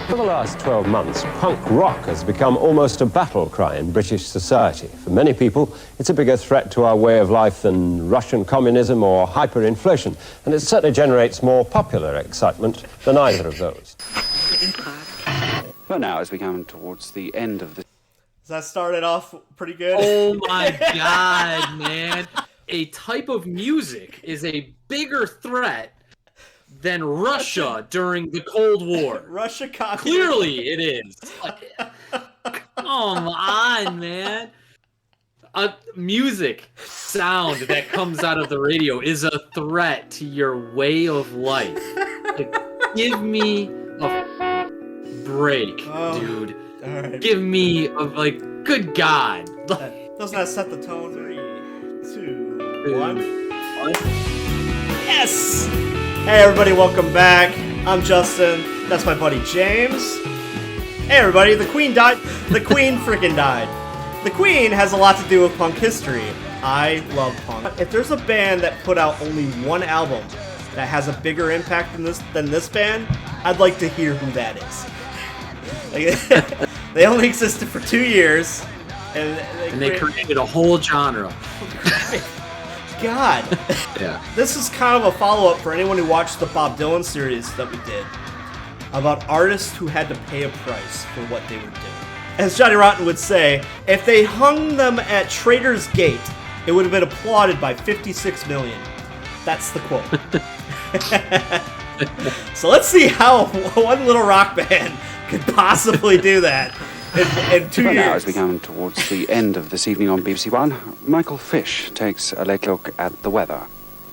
For the last 12 months, punk rock has become almost a battle cry in British society. For many people, it's a bigger threat to our way of life than Russian communism or hyperinflation, and it certainly generates more popular excitement than either of those. Well, now, as we come towards the end of the... That started off pretty good. Oh my God, man. A type of music is a bigger threat than Russia during the Cold War. Russia communism. Clearly it is. Come on, man. Music sound that comes out of the radio is a threat to your way of life. Like, give me a break, dude. All right. Give me good God. Doesn't that set the tone? 3, 2, 1. Yes! Hey everybody, welcome back. I'm Justin. That's my buddy James. Hey everybody, the Queen died. The Queen freaking died. The Queen has a lot to do with punk history. I love punk. If there's a band that put out only one album that has a bigger impact than this band, I'd like to hear who that is. They only existed for 2 years, and they created a whole genre. God. Yeah. This is kind of a follow-up for anyone who watched the Bob Dylan series that we did about artists who had to pay a price for what they were doing. As Johnny Rotten would say, if they hung them at Trader's Gate, it would have been applauded by 56 million. That's the quote. So let's see how one little rock band could possibly do that in 2 years. Now, as we come towards the end of this evening on BBC One, Michael Fish takes a late look at the weather.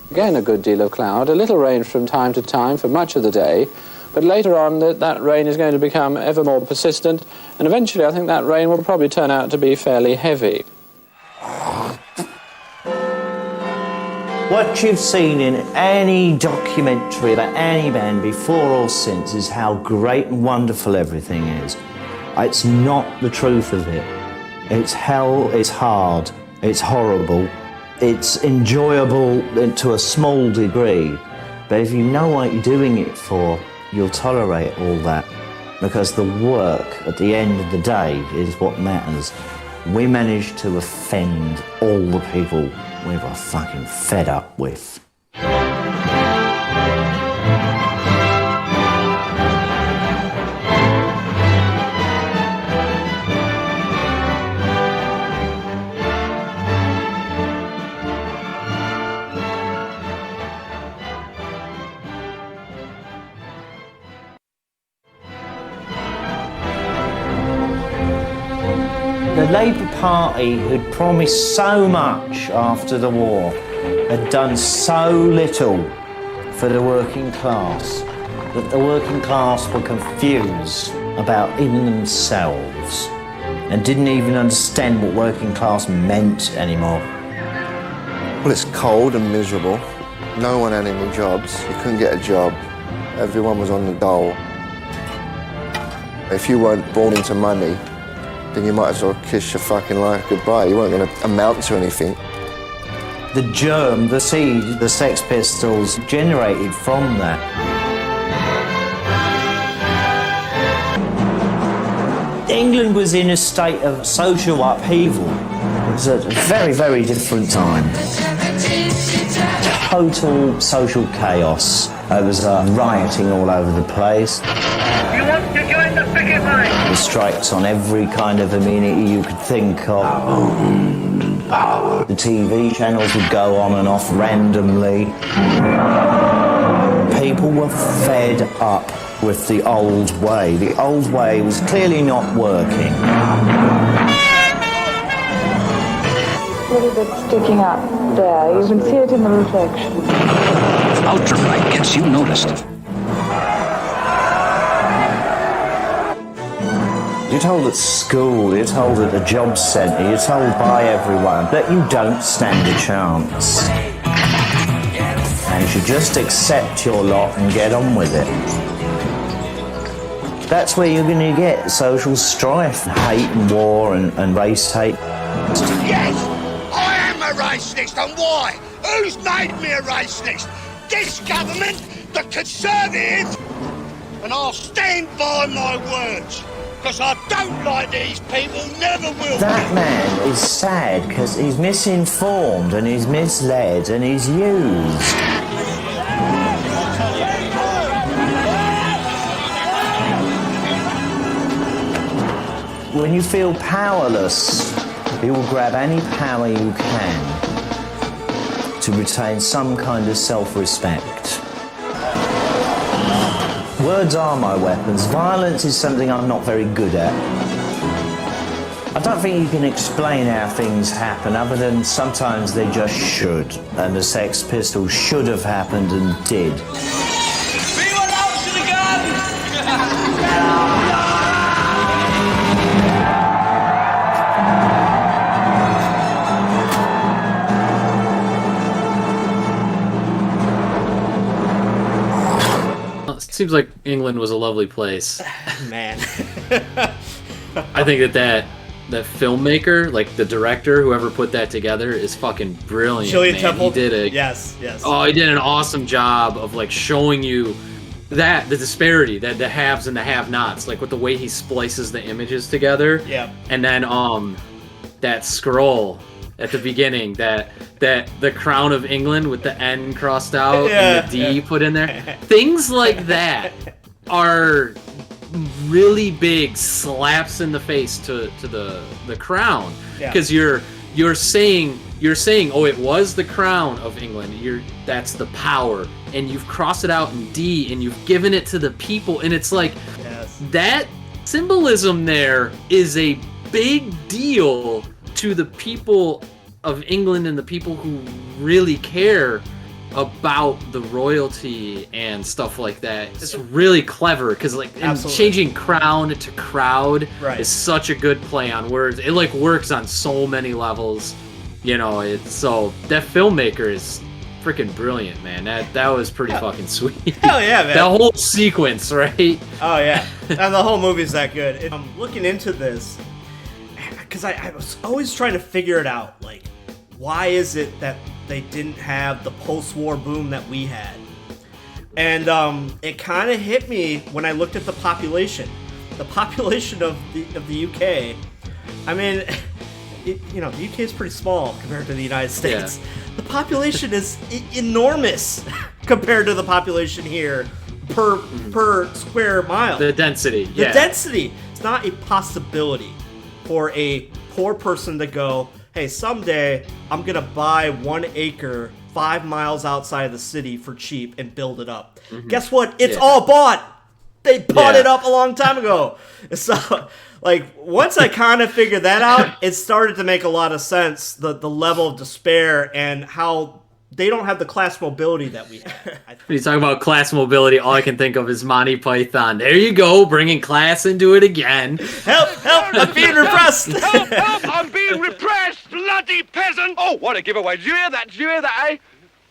Again, a good deal of cloud, a little rain from time to time for much of the day, but later on that rain is going to become ever more persistent, and eventually I think that rain will probably turn out to be fairly heavy. What you've seen in any documentary about any band before or since is how great and wonderful everything is. It's not the truth of it. It's hell, it's hard, it's horrible, it's enjoyable to a small degree. But if you know what you're doing it for, you'll tolerate all that. Because the work at the end of the day is what matters. We managed to offend all the people we were fucking fed up with. The Labour Party, who'd promised so much after the war, had done so little for the working class that the working class were confused about even themselves and didn't even understand what working class meant anymore. Well, it's cold and miserable. No one had any jobs. You couldn't get a job. Everyone was on the dole. If you weren't born into money, then you might as well kiss your fucking life goodbye. You weren't going to amount to anything. The germ, the seed, the Sex Pistols generated from that. England was in a state of social upheaval. It was a very, very different time. Total social chaos. There was rioting all over the place. You want to join the picket line? The strikes on every kind of amenity you could think of. Power. The TV channels would go on and off randomly. People were fed up with the old way. The old way was clearly not working. A little bit sticking up there. You can see it in the reflection. Ultraviolet gets you noticed. You're told at school, you're told at the job centre, you're told by everyone that you don't stand a chance. And you should just accept your lot and get on with it. That's where you're going to get social strife, hate and war and race hate. Yes, I am a racist, and why? Who's made me a racist? This government, the Conservatives. and I'll stand by my words. Because I don't like these people, never will. That man is sad because he's misinformed and he's misled and he's used. When you feel powerless, you will grab any power you can to retain some kind of self-respect. Words are my weapons. Violence is something I'm not very good at. I don't think you can explain how things happen other than sometimes they just should. And the Sex Pistols should have happened and did. Seems like England was a lovely place. Man. I think that filmmaker, like the director, whoever put that together, is fucking brilliant. Julian man. Temple. He did Yes. Oh, he did an awesome job of like showing you the disparity, that the haves and the have-nots, like with the way he splices the images together. Yeah. And then that scroll at the beginning, that the crown of England with the N crossed out and the D put in there. Things like that are really big slaps in the face to the crown, because you're saying, oh, it was the crown of England. That's the power, and you've crossed it out in D, and you've given it to the people, and it's like that symbolism there is a big deal to the people of England and the people who really care about the royalty and stuff like that. It's really clever because like changing crown to crowd is such a good play on words. It like works on so many levels, you know. It's so that filmmaker is freaking brilliant, man. That was pretty fucking sweet. Hell yeah, man. That whole sequence, right? Oh yeah, and the whole movie's that good. I'm looking into this because I was always trying to figure it out, like, why is it that they didn't have the post-war boom that we had? And it kind of hit me when I looked at the population. The population of the UK. I mean, the UK is pretty small compared to the United States. Yeah. The population is enormous compared to the population here per square mile. The density. The density. It's not a possibility for a poor person to go, hey, someday I'm going to buy 1 acre 5 miles outside of the city for cheap and build it up. Mm-hmm. Guess what? It's all bought. They bought it up a long time ago. So, like, once I kind of figured that out, it started to make a lot of sense, the level of despair and how they don't have the class mobility that we have. When you talk about class mobility, all I can think of is Monty Python. There you go, bringing class into it again. Help, I'm being repressed. Help, I'm being repressed, bloody peasant. Oh, what a giveaway. Did you hear that, eh?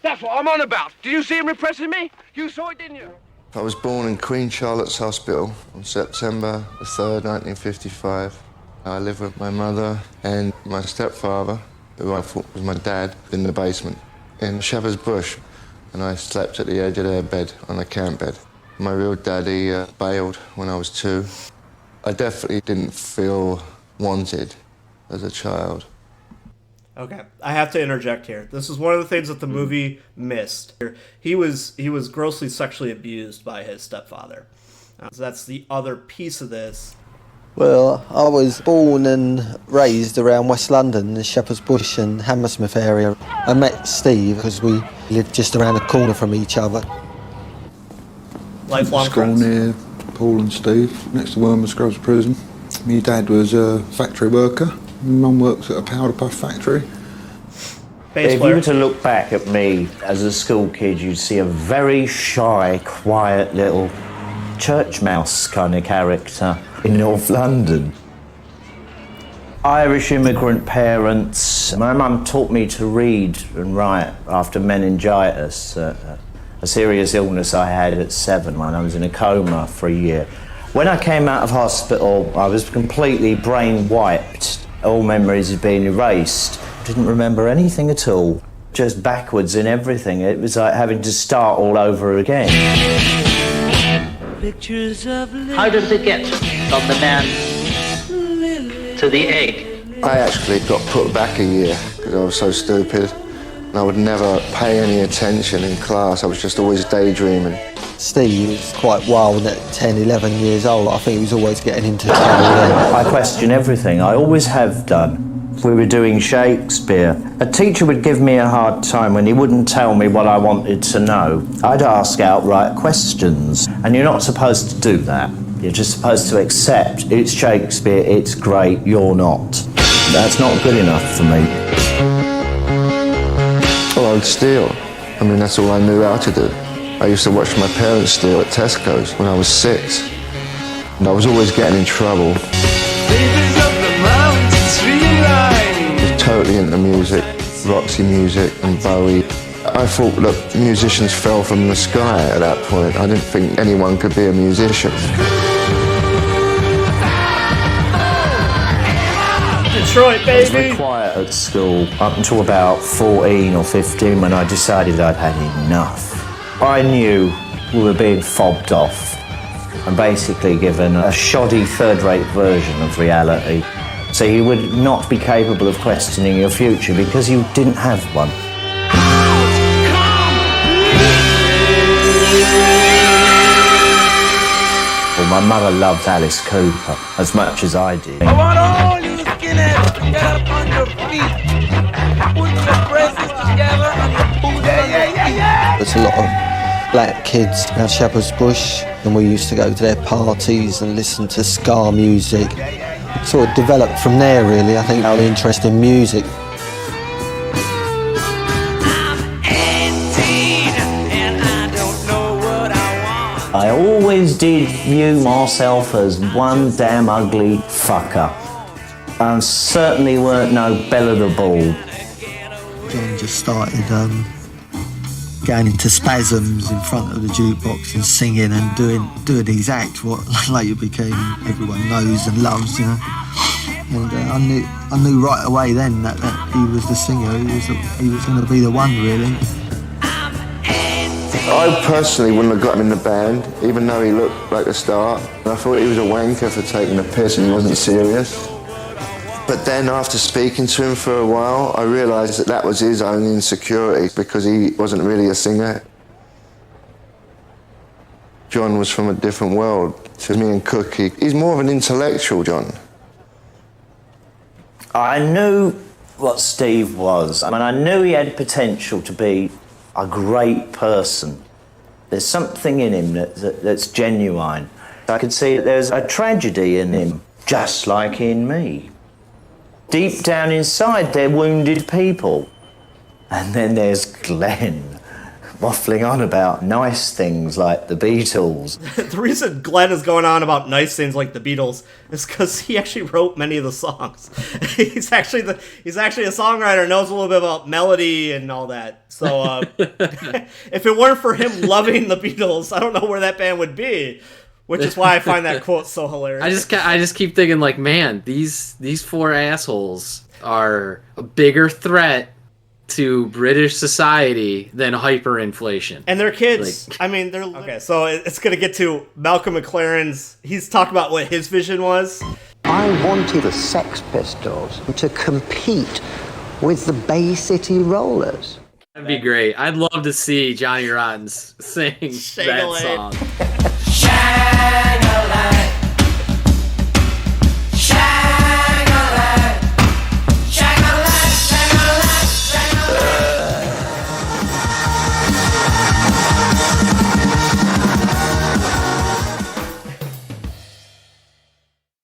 That's what I'm on about. Did you see him repressing me? You saw it, didn't you? I was born in Queen Charlotte's Hospital on September the 3rd, 1955. I lived with my mother and my stepfather, who I thought was my dad, in the basement in Shepherd's Bush, and I slept at the edge of their bed on a camp bed. My real daddy bailed when I was 2. I definitely didn't feel wanted as a child. Okay, I have to interject here. This is one of the things that the movie missed. He was grossly sexually abused by his stepfather. So that's the other piece of this. Well, I was born and raised around West London, the Shepherd's Bush and Hammersmith area. I met Steve because we lived just around the corner from each other. Lifelong school friends. Near Paul and Steve, next to Wormer Scrubs Prison. My dad was a factory worker. My mum works at a powder puff factory. If you were to look back at me as a school kid, you'd see a very shy, quiet little church mouse kind of character in North London. Irish immigrant parents. My mum taught me to read and write after meningitis, a serious illness I had at 7 when I was in a coma for a year. When I came out of hospital, I was completely brain wiped. All memories had been erased. Didn't remember anything at all. Just backwards in everything. It was like having to start all over again. How did they get from the man to the egg? I actually got put back a year because I was so stupid. And I would never pay any attention in class. I was just always daydreaming. Steve was quite wild at 10, 11 years old. I think he was always getting into trouble then. I question everything. I always have done. We were doing Shakespeare. A teacher would give me a hard time when he wouldn't tell me what I wanted to know. I'd ask outright questions, and you're not supposed to do that. You're just supposed to accept it's Shakespeare, it's great, you're not. That's not good enough for me. Well, I would steal. I mean, that's all I knew how to do. I used to watch my parents steal at Tesco's when I was 6. And I was always getting in trouble. I was totally into music, Roxy music and Bowie. I thought that musicians fell from the sky at that point. I didn't think anyone could be a musician. Detroit, baby! I was very quiet at school up until about 14 or 15 when I decided I'd had enough. I knew we were being fobbed off and basically given a shoddy third-rate version of reality. So you would not be capable of questioning your future because you didn't have one. Well, my mother loved Alice Cooper as much as I did. I want all you skinheads to get up on your feet. Put your presses together and your boots yeah. There's a lot of black kids around Shepherd's Bush, and we used to go to their parties and listen to ska music. Sort of developed from there, really, I think, our interest in music. I always did view myself as one damn ugly fucker. I certainly weren't no Bella the Ball. John just started going into spasms in front of the jukebox and singing and doing his act, what later became everyone knows and loves, you know. And I knew right away then that he was the singer. He was going to be the one, really. I personally wouldn't have got him in the band, even though he looked like a star. I thought he was a wanker for taking the piss and he wasn't serious. But then after speaking to him for a while, I realised that was his own insecurity because he wasn't really a singer. John was from a different world to me and Cookie. He's more of an intellectual, John. I knew what Steve was. I mean, I knew he had potential to be a great person. There's something in him that's genuine. I could see that there's a tragedy in him, just like in me. Deep down inside, they're wounded people. And then there's Glenn, waffling on about nice things like the Beatles. The reason Glenn is going on about nice things like the Beatles is because he actually wrote many of the songs. He's actually a songwriter, knows a little bit about melody and all that. So if it weren't for him loving the Beatles, I don't know where that band would be. Which is why I find that quote so hilarious. I just keep thinking, like, man, these four assholes are a bigger threat to British society than hyperinflation. And their kids, like, I mean, they're... Okay, so it's going to get to Malcolm McLaren's... He's talked about what his vision was. I wanted the Sex Pistols to compete with the Bay City Rollers. That'd be great. I'd love to see Johnny Rotten sing that song. Shine a light